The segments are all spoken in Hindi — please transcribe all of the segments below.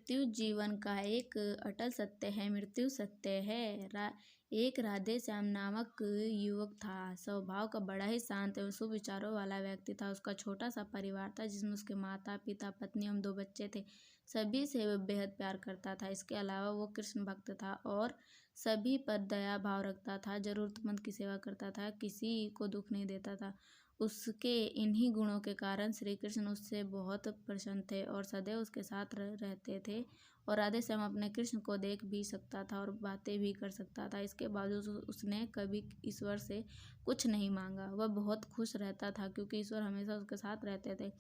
मृत्यु जीवन का एक अटल सत्य है। मृत्यु सत्य है। एक राधे श्याम नामक युवक था। स्वभाव का बड़ा ही शांत एवं शुभ विचारों वाला व्यक्ति था। उसका छोटा सा परिवार था जिसमें उसके माता पिता पत्नी एवं 2 बच्चे थे। सभी से वह बेहद प्यार करता था। इसके अलावा वो कृष्ण भक्त था और सभी पर दया भाव रखता था। जरूरतमंद की सेवा करता था, किसी को दुख नहीं देता था। उसके इन्हीं गुणों के कारण श्री कृष्ण उससे बहुत प्रसन्न थे और सदैव उसके साथ रहते थे। और राधे श्याम अपने कृष्ण को देख भी सकता था और बातें भी कर सकता था। इसके बावजूद उसने कभी ईश्वर से कुछ नहीं मांगा। वह बहुत खुश रहता था क्योंकि ईश्वर हमेशा उसके साथ रहते थे,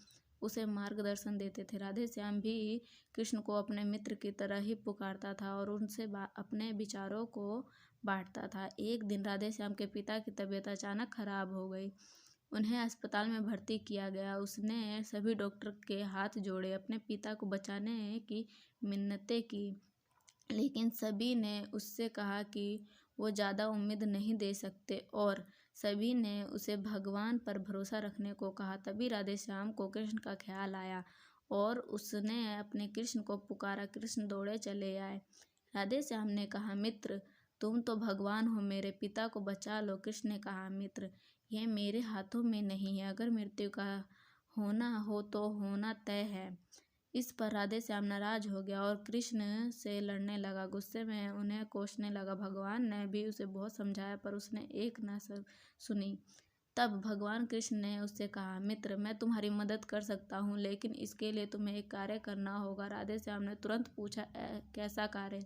उसे मार्गदर्शन देते थे। राधे श्याम भी कृष्ण को अपने मित्र की तरह ही पुकारता था और उनसे अपने विचारों को बांटता था। एक दिन राधे श्याम के पिता की तबीयत अचानक खराब हो गई। उन्हें अस्पताल में भर्ती किया गया। उसने सभी डॉक्टर के हाथ जोड़े, अपने पिता को बचाने की मिन्नतें की, लेकिन सभी ने उससे कहा कि वो ज़्यादा उम्मीद नहीं दे सकते और सभी ने उसे भगवान पर भरोसा रखने को कहा। तभी राधे श्याम को कृष्ण का ख्याल आया और उसने अपने कृष्ण को पुकारा। कृष्ण दौड़े चले आए। राधे श्याम ने कहा, मित्र तुम तो भगवान हो, मेरे पिता को बचा लो। कृष्ण ने कहा, मित्र यह मेरे हाथों में नहीं है, अगर मृत्यु का होना हो तो होना तय है। इस पर राधे श्याम नाराज हो गया और कृष्ण से लड़ने लगा। गुस्से में उन्हें कोसने लगा। भगवान ने भी उसे बहुत समझाया पर उसने एक ना सुनी। तब भगवान कृष्ण ने उससे कहा, मित्र मैं तुम्हारी मदद कर सकता हूँ, लेकिन इसके लिए तुम्हें एक कार्य करना होगा। राधे श्याम ने तुरंत पूछा, कैसा कार्य?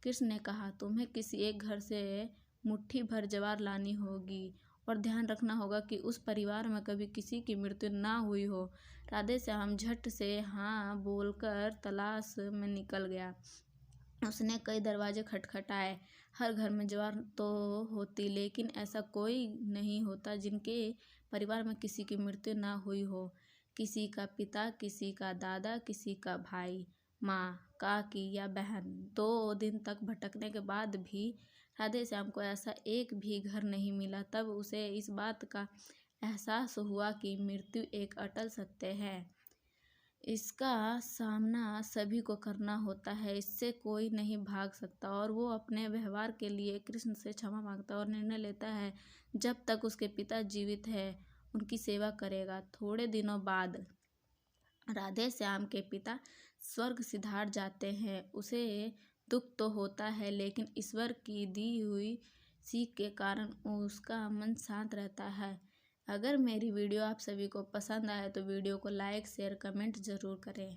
कृष्ण ने कहा, तुम्हें किसी एक घर से मुट्ठी भर ज्वार लानी होगी और ध्यान रखना होगा कि उस परिवार में कभी किसी की मृत्यु ना हुई हो। राधे श्याम झट से हाँ बोलकर तलाश में निकल गया। उसने कई दरवाजे खटखटाए। हर घर में ज्वार तो होती, लेकिन ऐसा कोई नहीं होता जिनके परिवार में किसी की मृत्यु ना हुई हो। किसी का पिता, किसी का दादा, किसी का भाई, माँ, काकी या बहन। 2 दिन तक भटकने के बाद भी राधे श्याम को ऐसा एक भी घर नहीं मिला। तब उसे इस बात का एहसास हुआ कि मृत्यु एक अटल सत्य है। इसका सामना सभी को करना होता है, इससे कोई नहीं भाग सकता। और वो अपने व्यवहार के लिए कृष्ण से क्षमा मांगता और निर्णय लेता है जब तक उसके पिता जीवित है उनकी सेवा करेगा। थोड़े दिनों बाद राधे श्याम के पिता स्वर्ग सिधार जाते हैं। उसे दुख तो होता है, लेकिन ईश्वर की दी हुई सीख के कारण उसका मन शांत रहता है। अगर मेरी वीडियो आप सभी को पसंद आए तो वीडियो को लाइक शेयर कमेंट ज़रूर करें।